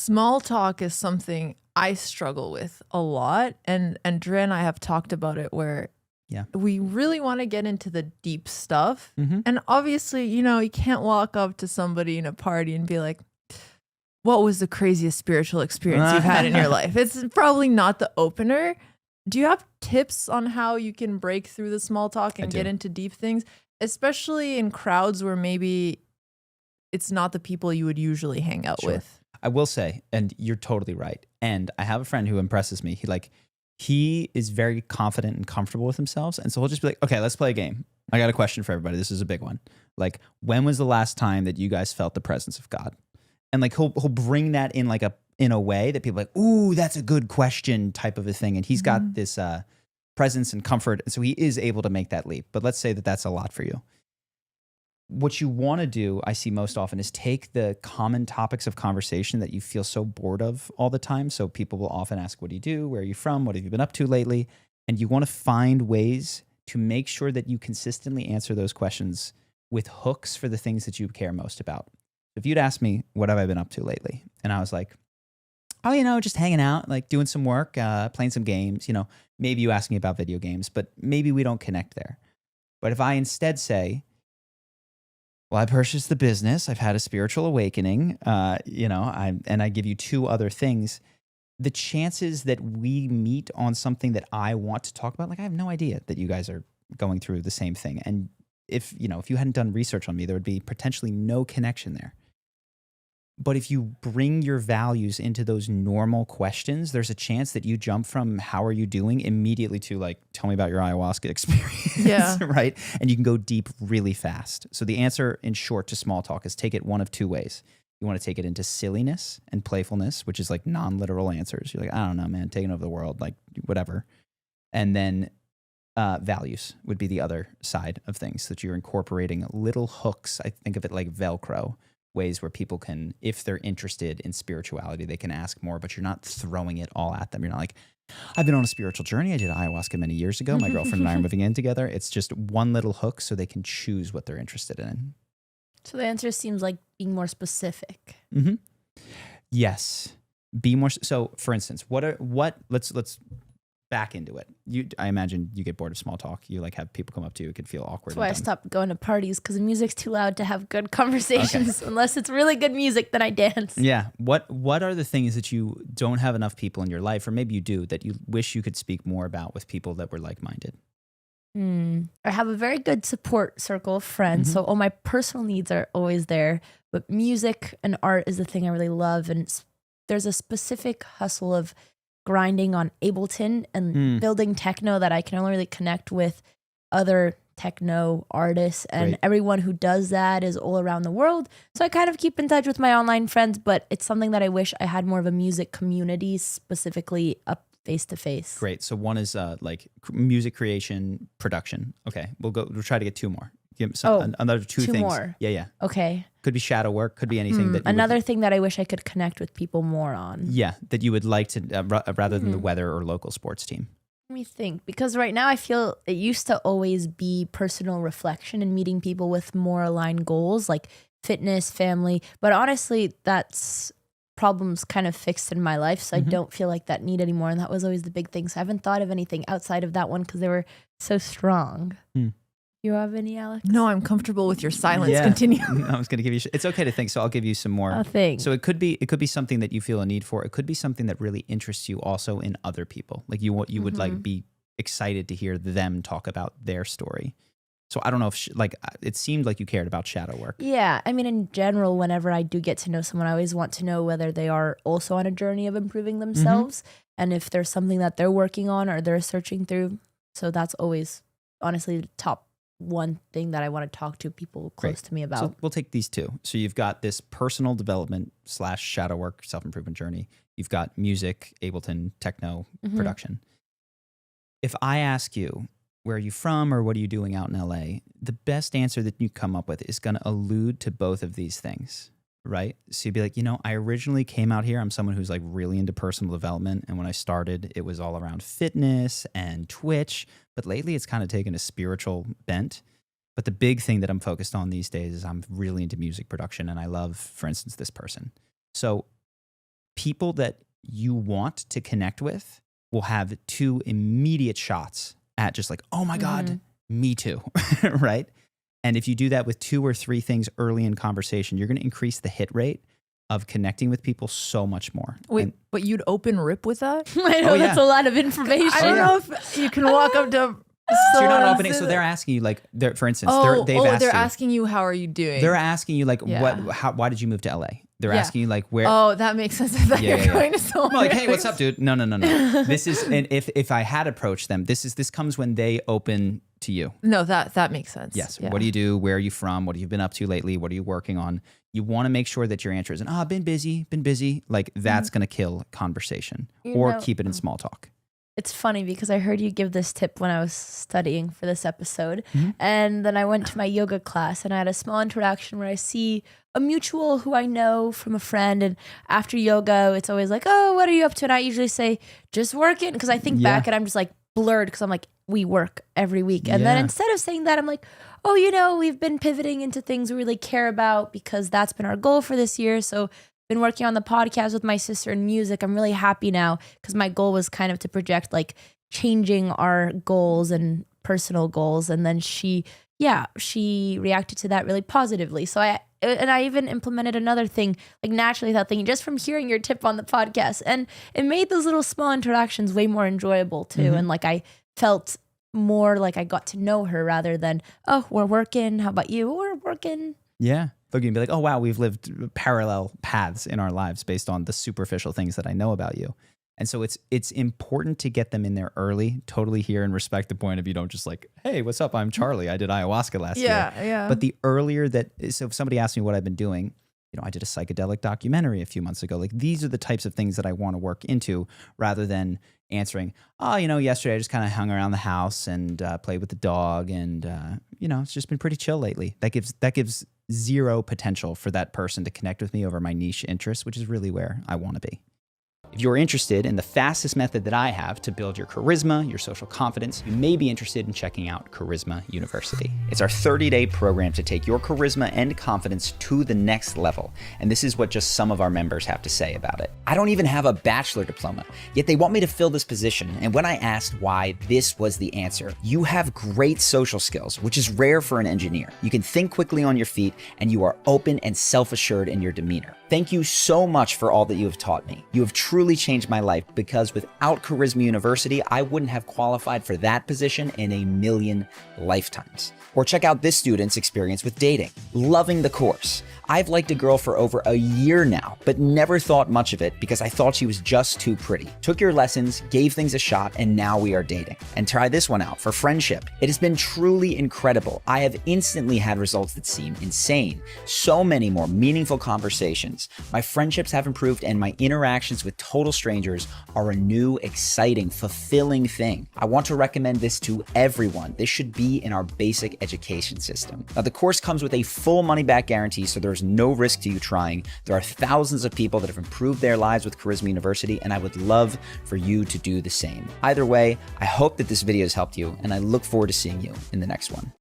Small talk is something I struggle with a lot. And Dre and I have talked about it where we really want to get into the deep stuff. And obviously, you can't walk up to somebody in a party and be like, what was the craziest spiritual experience you've had in your life? It's probably not the opener. Do you have tips on how you can break through the small talk and get into deep things, especially in crowds where maybe it's not the people you would usually hang out with? I will say, and you're totally right. And I have a friend who impresses me. He is very confident and comfortable with himself. And so he'll just be like, okay, let's play a game. I got a question for everybody. This is a big one. Like, when was the last time that you guys felt the presence of God? And like, he'll bring that in in a way that people are like, ooh, that's a good question type of a thing. And he's got this presence and comfort. And so he is able to make that leap. But let's say that that's a lot for you. What you want to do, I see most often, is take the common topics of conversation that you feel so bored of all the time. So people will often ask, what do you do? Where are you from? What have you been up to lately? And you want to find ways to make sure that you consistently answer those questions with hooks for the things that you care most about. If you'd ask me, what have I been up to lately? And I was like, oh, just hanging out, like doing some work, playing some games. Maybe you ask me about video games, but maybe we don't connect there. But if I instead say, well, I purchased the business, I've had a spiritual awakening, and I give you two other things, the chances that we meet on something that I want to talk about, like I have no idea that you guys are going through the same thing. And if you hadn't done research on me, there would be potentially no connection there. But if you bring your values into those normal questions, there's a chance that you jump from how are you doing immediately to like, tell me about your ayahuasca experience, right? And you can go deep really fast. So the answer in short to small talk is take it one of two ways. You want to take it into silliness and playfulness, which is like non-literal answers. You're like, I don't know, man, taking over the world, like whatever. And then values would be the other side of things, that you're incorporating little hooks. I think of it like Velcro. Ways where people can, if they're interested in spirituality, they can ask more, but you're not throwing it all at them. You're not like, I've been on a spiritual journey. I did ayahuasca many years ago. My girlfriend and I are moving in together. It's just one little hook so they can choose what they're interested in. So the answer seems like being more specific. Yes. Be more. So for instance, let's back into it. I imagine you get bored of small talk. You like have people come up to you. It could feel awkward. That's why I stopped going to parties, because the music's too loud to have good conversations. Okay. Unless it's really good music, then I dance. Yeah. What are the things that you don't have enough people in your life, or maybe you do, that you wish you could speak more about with people that were like-minded? I have a very good support circle of friends. So all my personal needs are always there. But music and art is the thing I really love. And there's a specific hustle of grinding on Ableton and building techno that I can only really connect with other techno artists, and everyone who does that is all around the world. So I kind of keep in touch with my online friends, but it's something that I wish I had more of a music community, specifically up face to face. Great. So one is like music creation, production. Okay. We'll try to get two more. Another two things. More. Yeah. Okay. Could be shadow work. Could be anything that. Another thing that I wish I could connect with people more on. Yeah, that you would like to, rather than the weather or local sports team. Let me think, because right now I feel it used to always be personal reflection and meeting people with more aligned goals like fitness, family. But honestly, that's problems kind of fixed in my life, so I don't feel like that need anymore. And that was always the big thing. So I haven't thought of anything outside of that one because they were so strong. You have any, Alex? No, I'm comfortable with your silence. Yeah. Continue. I was going to give you. It's okay to think, so I'll give you some more. So it could be something that you feel a need for. It could be something that really interests you also in other people. Like you would like be excited to hear them talk about their story. So I don't know if it seemed like you cared about shadow work. Yeah, I mean, in general, whenever I do get to know someone, I always want to know whether they are also on a journey of improving themselves, and if there's something that they're working on or they're searching through. So that's always honestly the top one thing that I want to talk to people close to me about. So we'll take these two. So you've got this personal development / shadow work, self-improvement journey. You've got music, Ableton, techno, production. If I ask you, where are you from or what are you doing out in LA? The best answer that you come up with is going to allude to both of these things, right? So you'd be like, I originally came out here. I'm someone who's like really into personal development. And when I started, it was all around fitness and Twitch. But lately it's kind of taken a spiritual bent. But the big thing that I'm focused on these days is I'm really into music production. And I love, for instance, this person. So people that you want to connect with will have 2 immediate shots at just like, oh my God, me too, right? And if you do that with 2 or 3 things early in conversation, you're going to increase the hit rate of connecting with people so much more. Wait, but you'd open rip with that? I know that's a lot of information. I don't know if you can walk up to. So you're not opening. So they're asking you, like, for instance, they're asking you, how are you doing? They're asking you, like, why did you move to LA? They're asking you, like, where. Oh, that makes sense. That you're going to someone. Like, hey, what's up, dude? No. This is, and if I had approached them, this comes when they open to you. No, that makes sense. Yes. Yeah. What do you do? Where are you from? What have you been up to lately? What are you working on? You want to make sure that your answer isn't, been busy. Like, that's going to kill conversation or keep it in small talk. It's funny because I heard you give this tip when I was studying for this episode. And then I went to my yoga class and I had a small interaction where I see a mutual who I know from a friend. And after yoga, it's always like, oh, what are you up to? And I usually say, just working. Because I think back and I'm just like blurred because I'm like, we work every week. And then instead of saying that, I'm like, oh, we've been pivoting into things we really care about because that's been our goal for this year. So been working on the podcast with my sister and music. I'm really happy now because my goal was kind of to project like changing our goals and personal goals. And then she reacted to that really positively. So I even implemented another thing, like naturally without thinking, just from hearing your tip on the podcast. And it made those little small interactions way more enjoyable too. And like I felt more like I got to know her rather than, oh, we're working. How about you? We're working. Yeah. Look, you can be like, oh, wow, we've lived parallel paths in our lives based on the superficial things that I know about you. And so it's important to get them in there early, totally hear and respect the point of you don't just like, hey, what's up? I'm Charlie. I did ayahuasca last year. Yeah. But the earlier so if somebody asks me what I've been doing, I did a psychedelic documentary a few months ago. Like, these are the types of things that I want to work into rather than answering, yesterday I just kind of hung around the house and played with the dog. And, it's just been pretty chill lately. That gives zero potential for that person to connect with me over my niche interests, which is really where I want to be. If you're interested in the fastest method that I have to build your charisma, your social confidence, you may be interested in checking out Charisma University. It's our 30-day program to take your charisma and confidence to the next level. And this is what just some of our members have to say about it. I don't even have a bachelor diploma, yet they want me to fill this position. And when I asked why, this was the answer. You have great social skills, which is rare for an engineer. You can think quickly on your feet, and you are open and self-assured in your demeanor. Thank you so much for all that you have taught me. You have truly changed my life because without Charisma University, I wouldn't have qualified for that position in a million lifetimes. Or check out this student's experience with dating. Loving the course. I've liked a girl for over a year now, but never thought much of it because I thought she was just too pretty. Took your lessons, gave things a shot, and now we are dating. And try this one out for friendship. It has been truly incredible. I have instantly had results that seem insane. So many more meaningful conversations. My friendships have improved and my interactions with total strangers are a new, exciting, fulfilling thing. I want to recommend this to everyone. This should be in our basic education system. Now, the course comes with a full money-back guarantee, so there's no risk to you trying. There are thousands of people that have improved their lives with Charisma University, and I would love for you to do the same. Either way, I hope that this video has helped you, and I look forward to seeing you in the next one.